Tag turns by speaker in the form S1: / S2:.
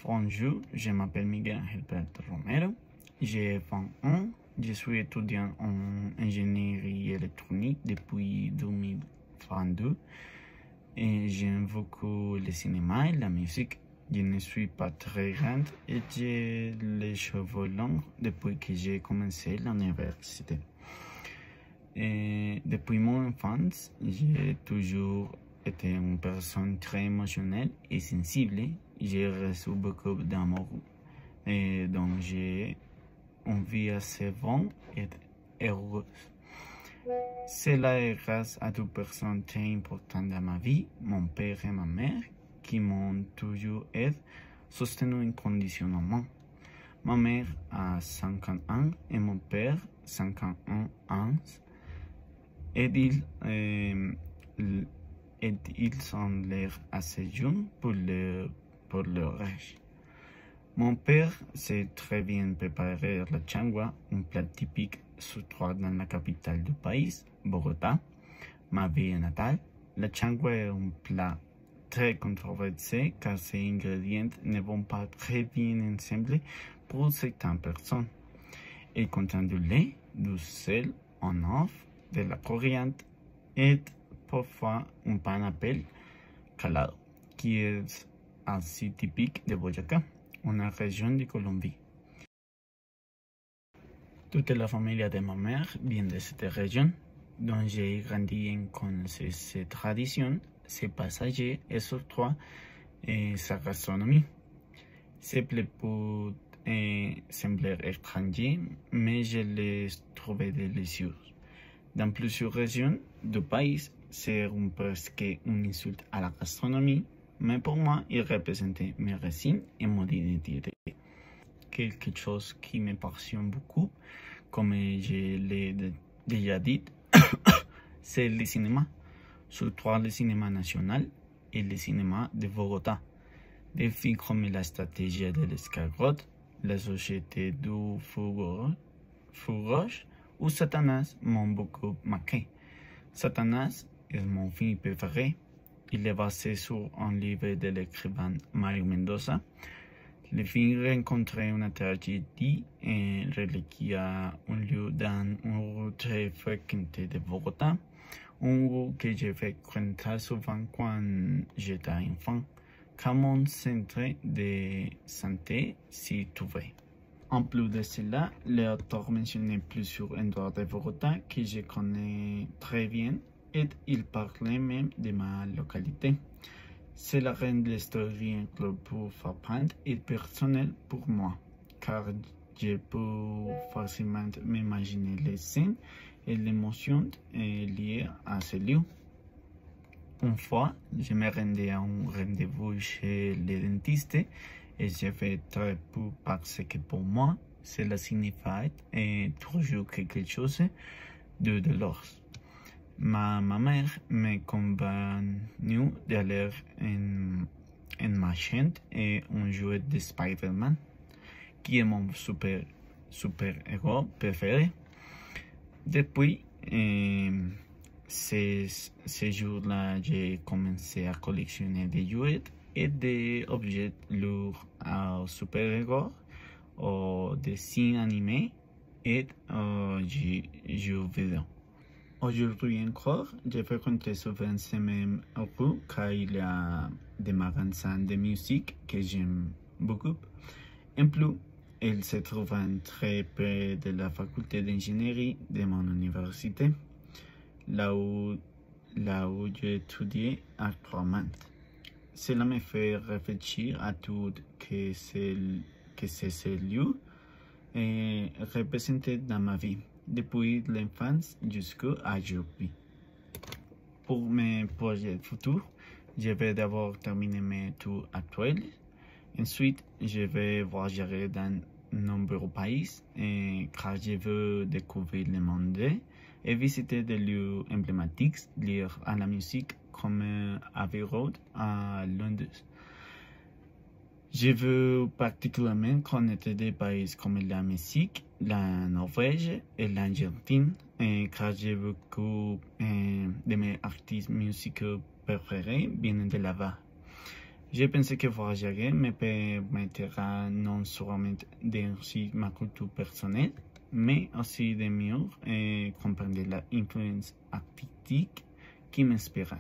S1: Bonjour, je m'appelle Miguel Gilberto Romero, j'ai 20 ans, je suis étudiant en ingénierie électronique depuis 2022 et j'aime beaucoup le cinéma et la musique. Je ne suis pas très grande et j'ai les cheveux longs depuis que j'ai commencé l'université. Et depuis mon enfance, j'ai toujours été une personne très émotionnelle et sensible. J'ai reçu beaucoup d'amour et donc j'ai une vie assez bonne et heureuse. Cela est grâce à deux personnes très importantes dans ma vie, mon père et ma mère, qui m'ont toujours aidé, soutenu inconditionnellement. Ma mère a 50 ans et mon père 51 ans. Et ils ont l'air assez jeunes pour leur âge. Mon père sait très bien préparer la changua, un plat typique surtout dans la capitale du pays, Bogotá, ma ville natale. La changua est un plat très controversé car ses ingrédients ne vont pas très bien ensemble pour certaines personnes. Il contient du lait, du sel, un œuf, de la coriandre et parfois un pain appelé calado, qui est aussi typique de Boyacá, une région de Colombie. Toute la famille de ma mère vient de cette région, dont j'ai grandi en connaissant ses traditions, ses paysages et surtout sa gastronomie. Ces plats peuvent sembler étrangers, mais je les trouvais délicieux. Dans plusieurs régions du pays, c'est presque une insulte à la gastronomie, mais pour moi, il représentait mes racines et mon identité. Quelque chose qui me passionne beaucoup, comme je l'ai déjà dit, c'est le cinéma, surtout le cinéma national et le cinéma de Bogotá. Des films comme La stratégie de l'escargot, La société du feu rouge ou Satanas m'ont beaucoup marqué. Satanas est mon film préféré. Il est basé sur un livre de l'écrivain Mario Mendoza. Le film rencontre une tragédie et qui a un lieu dans une rue très fréquentée de Bogotá, une rue que je fréquentais souvent quand j'étais enfant, car mon centre de santé s'y trouvait. En plus de cela, l'auteur mentionnait plusieurs endroits de Bogotá que je connais très bien et il parlait même de ma localité. Cela rend l'histoire encore plus frappante et personnelle pour moi, car je peux facilement m'imaginer les scènes et l'émotion liées à ce lieu. Une fois, je me rendais à un rendez-vous chez le dentiste et j'ai fait très peu parce que pour moi, cela signifiait toujours quelque chose de l'or. Ma mère m'a convaincu d'aller en ma chaîne et un jouet de Spider-Man, qui est mon super-héros préféré. Depuis ces jours-là, j'ai commencé à collectionner des jouets et des objets lourds aux super-héros, aux dessins animés et aux jeux vidéo. Aujourd'hui encore, je fréquente souvent ces mêmes rues car il y a des magasins de musique que j'aime beaucoup. En plus, ils se trouvent très près de la faculté d'ingénierie de mon université, là où j'étudie actuellement. Cela me fait réfléchir à tout que ce lieu est représenté dans ma vie, depuis l'enfance jusqu'à aujourd'hui. Pour mes projets futurs, je vais d'abord terminer mes tours actuels. Ensuite, je vais voyager dans nombreux pays car je veux découvrir le monde et visiter des lieux emblématiques liés à la musique comme Abbey Road à Londres. Je veux particulièrement connaître des pays comme la Mexique, la Norvège et l'Argentine, car j'ai beaucoup de mes artistes musicaux préférés viennent de là-bas. Je pensé que voyager me permettra non seulement d'enrichir ma culture personnelle, mais aussi de mieux comprendre l'influence artistique qui m'inspire.